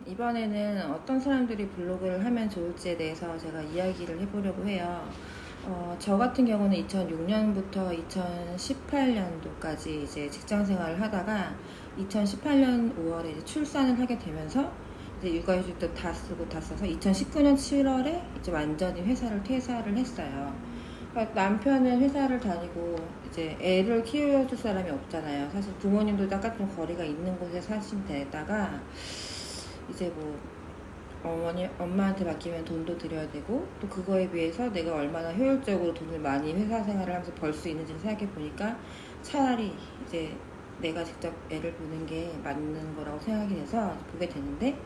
이번에는 어떤 사람들이 블로그를 하면 좋을지에 대해서 제가 이야기를 해보려고 해요. 저 같은 경우는 2006년부터 2018년도까지 이제 직장 생활을 하다가 2018년 5월에 이제 출산을 하게 되면서 이제 육아휴직도 다 쓰고 다 써서 2019년 7월에 이제 완전히 회사를 퇴사를 했어요. 그러니까 남편은 회사를 다니고 이제 애를 키워줄 사람이 없잖아요. 사실 부모님도 약간 좀 거리가 있는 곳에 사신 데다가 이제 뭐 엄마한테 맡기면 돈도 드려야 되고 또 그거에 비해서 내가 얼마나 효율적으로 돈을 많이 회사 생활을 하면서 벌 수 있는지를 생각해 보니까 차라리 이제 내가 직접 애를 보는 게 맞는 거라고 생각이 돼서 보게 되는데,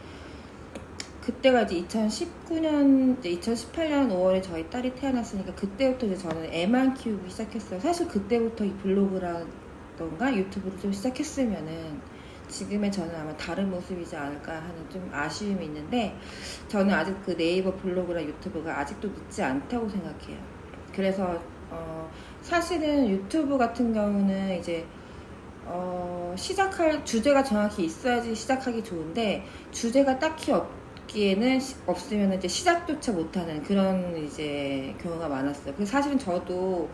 그때가 이제 2019년, 이제 2018년 5월에 저희 딸이 태어났으니까 그때부터 이제 저는 애만 키우기 시작했어요. 사실 그때부터 이 블로그라던가 유튜브를 좀 시작했으면은 지금의 저는 아마 다른 모습이지 않을까 하는 좀 아쉬움이 있는데, 저는 아직 그 네이버 블로그나 유튜브가 아직도 늦지 않다고 생각해요. 그래서 사실은 유튜브 같은 경우는 이제 시작할 주제가 정확히 있어야지 시작하기 좋은데, 주제가 딱히 없기에는 없으면 이제 시작조차 못하는 그런 이제 경우가 많았어요. 그래서 사실은 저도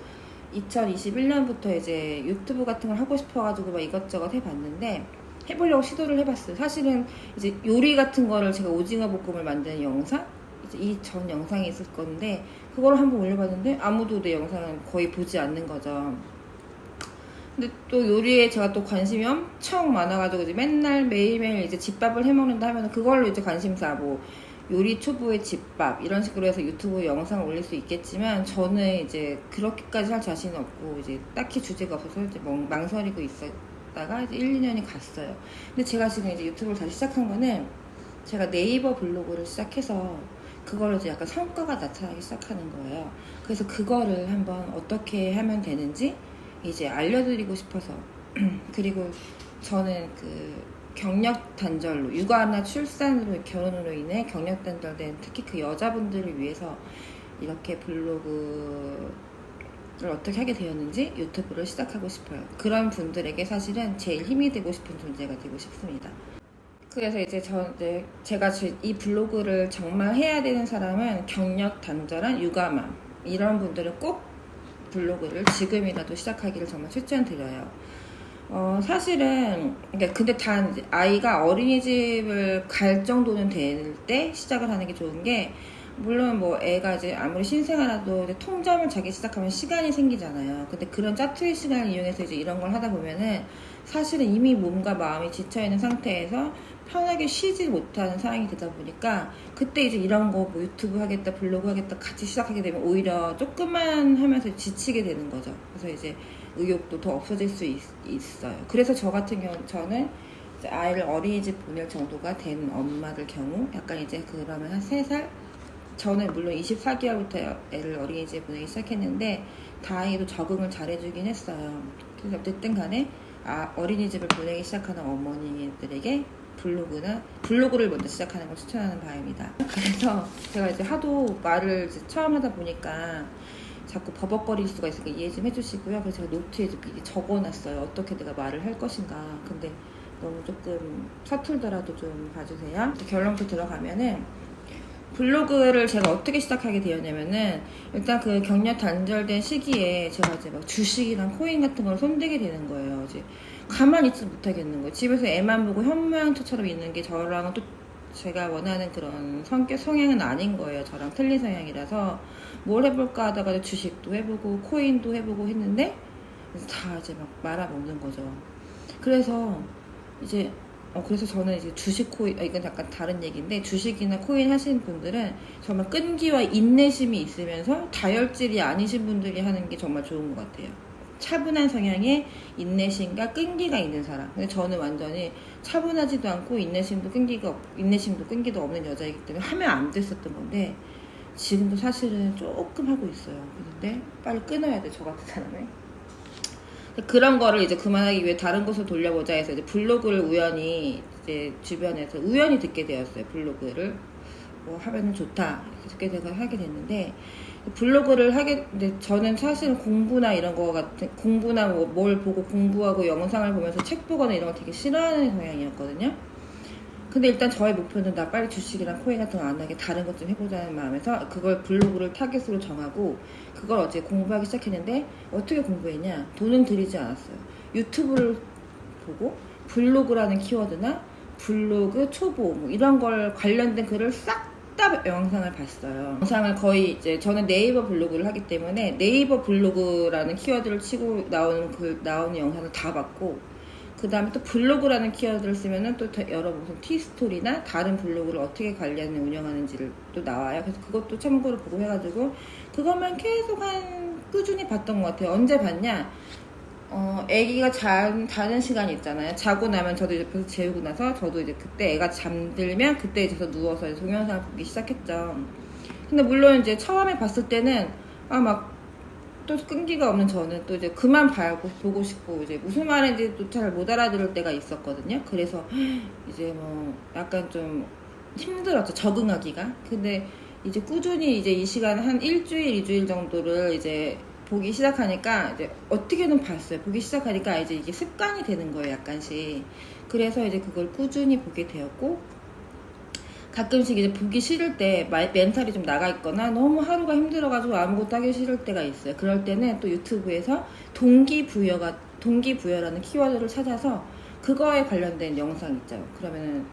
2021년부터 이제 유튜브 같은 걸 하고 싶어가지고 막 이것저것 해봤는데, 해보려고 시도를 해봤어요. 사실은 이제 요리 같은 거를 제가 오징어 볶음을 만드는 영상, 이제 이 전 영상이 있을 건데 그걸 한번 올려봤는데 아무도 내 영상은 거의 보지 않는 거죠. 근데 또 요리에 제가 또 관심이 엄청 많아가지고 이제 맨날 매일매일 이제 집밥을 해먹는다 하면 그걸로 이제 관심사 뭐 요리 초보의 집밥 이런 식으로 해서 유튜브 영상을 올릴 수 있겠지만, 저는 이제 그렇게까지 할 자신은 없고 이제 딱히 주제가 없어서 이제 망설이고 있었다가 이제 1, 2년이 갔어요. 근데 제가 지금 이제 유튜브를 다시 시작한 거는 제가 네이버 블로그를 시작해서 그걸로 이제 약간 성과가 나타나기 시작하는 거예요. 그래서 그거를 한번 어떻게 하면 되는지 이제 알려드리고 싶어서 그리고 저는 그 경력 단절로, 육아나 출산으로, 결혼으로 인해 경력 단절된 특히 그 여자분들을 위해서 이렇게 블로그를 어떻게 하게 되었는지 유튜브를 시작하고 싶어요. 그런 분들에게 사실은 제일 힘이 되고 싶은 존재가 되고 싶습니다. 그래서 이제 제가 이 블로그를 정말 해야 되는 사람은 경력 단절한 육아맘, 이런 분들은 꼭 블로그를 지금이라도 시작하기를 정말 추천드려요. 사실은, 그러니까 근데 단 아이가 어린이집을 갈 정도는 될 때 시작을 하는 게 좋은 게, 물론 뭐 애가 이제 아무리 신생아라도 이제 통잠을 자기 시작하면 시간이 생기잖아요. 근데 그런 짜투리 시간을 이용해서 이제 이런 걸 하다 보면은 사실은 이미 몸과 마음이 지쳐있는 상태에서 편하게 쉬지 못하는 상황이 되다 보니까, 그때 이제 이런 거 뭐 유튜브 하겠다, 블로그 하겠다 같이 시작하게 되면 오히려 조금만 하면서 지치게 되는 거죠. 그래서 이제 의욕도 더 없어질 수 있어요. 그래서 저 같은 경우는 저는 이제 아이를 어린이집 보낼 정도가 된 엄마들 경우, 약간 이제 그러면 한 3살? 저는 물론 24개월부터 애를 어린이집에 보내기 시작했는데 다행히도 적응을 잘해주긴 했어요. 그래서 어쨌든 간에 어린이집을 보내기 시작하는 어머니들에게 블로그를 먼저 시작하는 걸 추천하는 바입니다. 그래서 제가 이제 하도 말을 이제 처음 하다 보니까 자꾸 버벅거릴 수가 있으니까 이해 좀 해주시고요. 그래서 제가 노트에 미리 적어놨어요. 어떻게 내가 말을 할 것인가. 근데 너무 조금 서툴더라도 좀 봐주세요. 결론부터 들어가면은, 블로그를 제가 어떻게 시작하게 되었냐면은, 일단 그 경력 단절된 시기에 제가 이제 막 주식이랑 코인 같은 걸 손대게 되는 거예요. 이제 가만히 있지 못하겠는 거예요. 집에서 애만 보고 현모양처처럼 있는 게 저랑은 또 제가 원하는 그런 성향은 아닌 거예요. 저랑 틀린 성향이라서 뭘 해볼까 하다가 주식도 해보고 코인도 해보고 했는데 다 이제 막 말아먹는 거죠. 그래서 이제 그래서 저는 이제 주식 코인, 이건 약간 다른 얘기인데, 주식이나 코인 하시는 분들은 정말 끈기와 인내심이 있으면서 다혈질이 아니신 분들이 하는 게 정말 좋은 것 같아요. 차분한 성향에 인내심과 끈기가 있는 사람. 근데 저는 완전히 차분하지도 않고 인내심도 끈기도 없는 여자이기 때문에 하면 안 됐었던 건데, 지금도 사실은 조금 하고 있어요. 그런데 빨리 끊어야 돼, 저 같은 사람은. 그런 거를 이제 그만하기 위해 다른 곳을 돌려보자 해서 이제 블로그를 우연히 이제 주변에서 우연히 듣게 되었어요. 블로그를 뭐 하면 좋다 듣게 돼서 하게 됐는데, 블로그를 근데 저는 사실은 공부나 이런 거 같은, 공부나 뭐 뭘 보고 공부하고 영상을 보면서 책 보거나 이런 거 되게 싫어하는 성향이었거든요. 근데 일단 저의 목표는 나 빨리 주식이랑 코인 같은 거 안 하게 다른 것 좀 해보자는 마음에서 그걸 블로그를 타겟으로 정하고 그걸 어제 공부하기 시작했는데 어떻게 공부했냐? 돈은 들이지 않았어요. 유튜브를 보고 블로그라는 키워드나 블로그 초보 뭐 이런 걸 관련된 글을 싹 다 영상을 봤어요. 영상을 거의 이제 저는 네이버 블로그를 하기 때문에 네이버 블로그라는 키워드를 치고 나오는 영상을 다 봤고 그 다음에 또 블로그라는 키워드를 쓰면은 또 여러 무슨 티스토리나 다른 블로그를 어떻게 관리하는 운영하는지를 또 나와요. 그래서 그것도 참고로 보고 해가지고 그것만 계속 꾸준히 봤던 것 같아요. 언제 봤냐? 애기가 자는 시간이 있잖아요. 자고 나면 저도 이제 벌써 재우고 나서 저도 이제 그때 애가 잠들면 그때 이제 누워서 이제 동영상을 보기 시작했죠. 근데 물론 이제 처음에 봤을 때는 막 또 끈기가 없는 저는 또 이제 그만 보고 싶고 이제 무슨 말인지 또 잘 못 알아들을 때가 있었거든요. 그래서 이제 뭐 약간 좀 힘들었죠. 적응하기가. 근데 이제 꾸준히 이제 이 시간 한 일주일, 2주일 정도를 이제 보기 시작하니까 이제 어떻게든 봤어요. 보기 시작하니까 이제 이게 습관이 되는 거예요. 약간씩. 그래서 이제 그걸 꾸준히 보게 되었고 가끔씩 이제 보기 싫을 때 멘탈이 좀 나가 있거나 너무 하루가 힘들어가지고 아무것도 하기 싫을 때가 있어요. 그럴 때는 또 유튜브에서 동기부여라는 키워드를 찾아서 그거에 관련된 영상 있죠. 그러면은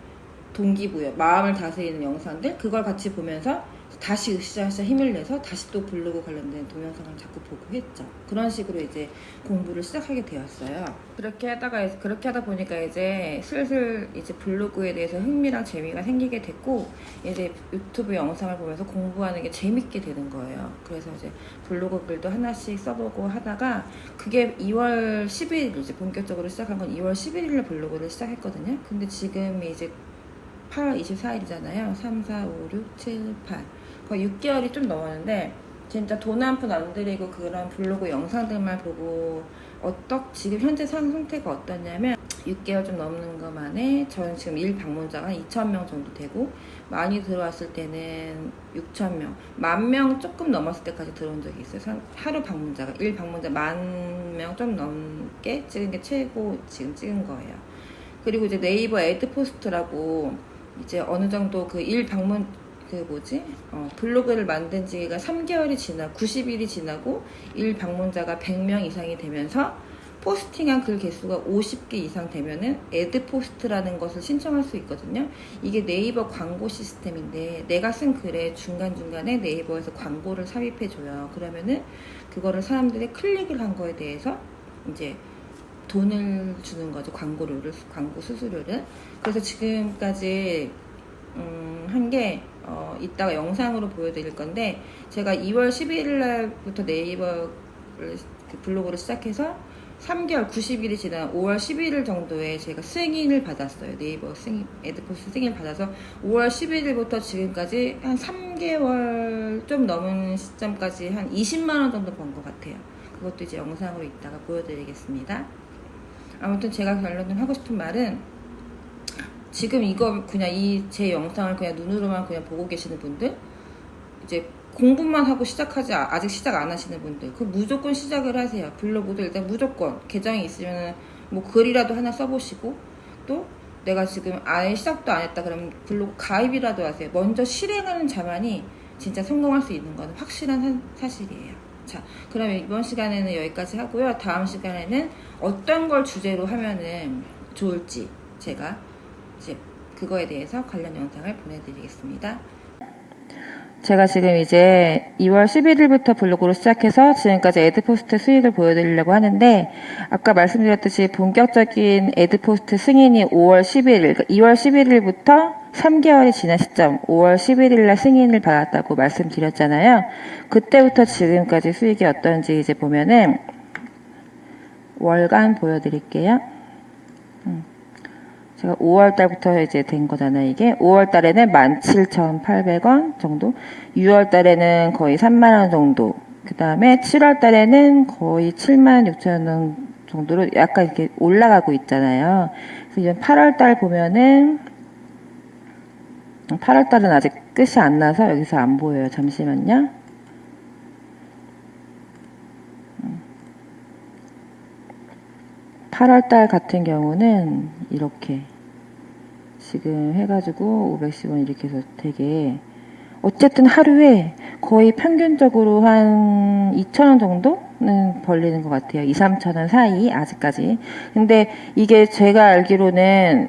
동기부여, 마음을 다스리는 영상들 그걸 같이 보면서 다시 으쌰으쌰 힘을 내서 다시 또 블로그 관련된 동영상을 자꾸 보고 했죠. 그런 식으로 이제 공부를 시작하게 되었어요. 그렇게 하다 보니까 이제 슬슬 이제 블로그에 대해서 흥미랑 재미가 생기게 됐고 이제 유튜브 영상을 보면서 공부하는 게 재밌게 되는 거예요. 그래서 이제 블로그 글도 하나씩 써보고 하다가 그게 2월 11일 이제 본격적으로 시작한 건 2월 11일에 블로그를 시작했거든요. 근데 지금 이제 8월 24일이잖아요. 3, 4, 5, 6, 7, 8 거의 6개월이 좀 넘었는데 진짜 돈 한 푼 안 들이고 그런 블로그 영상들만 보고 지금 현재 상태가 어떠냐면 6개월 좀 넘는 것 만에 저는 지금 일 방문자가 2,000명 정도 되고 많이 들어왔을 때는 6,000명, 10,000명 조금 넘었을 때까지 들어온 적이 있어요. 하루 방문자가 일 방문자 10,000명 좀 넘게 찍은 게 최고 지금 찍은 거예요. 그리고 이제 네이버 애드포스트라고 이제 어느 정도 블로그를 만든 지가 3개월이 90일이 지나고 일 방문자가 100명 이상이 되면서 포스팅한 글 개수가 50개 이상 되면은 애드포스트라는 것을 신청할 수 있거든요. 이게 네이버 광고 시스템인데 내가 쓴 글에 중간중간에 네이버에서 광고를 삽입해줘요. 그러면은 그거를 사람들이 클릭을 한 거에 대해서 이제 돈을 주는 거죠. 광고 수수료를. 그래서 지금까지 한 게 이따가 영상으로 보여드릴 건데 제가 2월 11일 날부터 네이버 블로그를 시작해서 3개월 90일이 지난 5월 11일 정도에 제가 승인을 받았어요. 네이버 애드포스트 승인을 받아서 5월 11일부터 지금까지 한 3개월 좀 넘은 시점까지 한 20만원 정도 번 것 같아요. 그것도 이제 영상으로 이따가 보여드리겠습니다. 아무튼 제가 결론을 하고 싶은 말은 지금 이거 그냥 제 영상을 그냥 눈으로만 그냥 보고 계시는 분들 이제 공부만 하고 아직 시작 안 하시는 분들 그 무조건 시작을 하세요. 블로그도 일단 무조건 계정이 있으면 뭐 글이라도 하나 써보시고 또 내가 지금 아예 시작도 안 했다 그러면 블로그 가입이라도 하세요. 먼저 실행하는 자만이 진짜 성공할 수 있는 건 확실한 사실이에요. 자, 그러면 이번 시간에는 여기까지 하고요. 다음 시간에는 어떤 걸 주제로 하면은 좋을지 제가 이제 그거에 대해서 관련 영상을 보내드리겠습니다. 제가 지금 이제 2월 11일부터 블로그로 시작해서 지금까지 애드포스트 수익을 보여드리려고 하는데 아까 말씀드렸듯이 본격적인 애드포스트 승인이 5월 11일, 그러니까 2월 11일부터 3개월이 지난 시점 5월 11일날 승인을 받았다고 말씀드렸잖아요. 그때부터 지금까지 수익이 어떤지 이제 보면은 월간 보여드릴게요. 제가 5월달부터 이제 된 거잖아요. 이게 5월달에는 17,800원 정도, 6월달에는 거의 3만원 정도, 그 다음에 7월달에는 거의 76,000원 정도로 약간 이렇게 올라가고 있잖아요. 그래서 이제 8월달 보면은 8월달은 아직 끝이 안 나서 여기서 안 보여요. 잠시만요. (8월달) 같은 경우는 이렇게 지금 해가지고 510원 이렇게 해서 되게 어쨌든 하루에 거의 평균적으로 한 2,000원 정도는 벌리는 것 같아요. 2, 3,000원 사이 아직까지. 근데 이게 제가 알기로는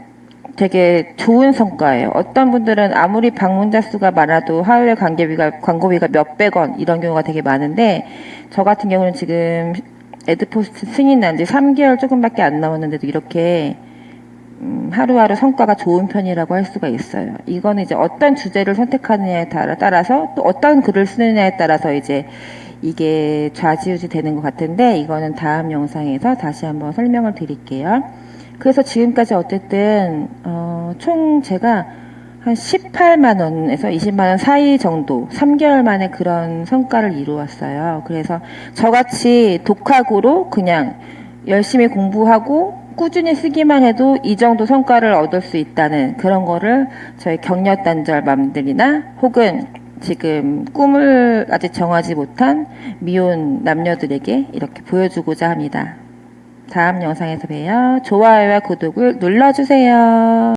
되게 좋은 성과예요. 어떤 분들은 아무리 방문자 수가 많아도 하루에 광고비가 몇백 원 이런 경우가 되게 많은데 저 같은 경우는 지금 에드포스트 승인 난 지 3개월 조금밖에 안 남았는데도 이렇게 하루하루 성과가 좋은 편이라고 할 수가 있어요. 이거는 이제 어떤 주제를 선택하느냐에 따라서 또 어떤 글을 쓰느냐에 따라서 이제 이게 좌지우지 되는 것 같은데 이거는 다음 영상에서 다시 한번 설명을 드릴게요. 그래서 지금까지 어쨌든 총 제가 한 18만 원에서 20만 원 사이 정도 3개월 만에 그런 성과를 이루었어요. 그래서 저같이 독학으로 그냥 열심히 공부하고 꾸준히 쓰기만 해도 이 정도 성과를 얻을 수 있다는 그런 거를 저희 격려단절 맘들이나 혹은 지금 꿈을 아직 정하지 못한 미혼 남녀들에게 이렇게 보여주고자 합니다. 다음 영상에서 봬요. 좋아요와 구독을 눌러주세요.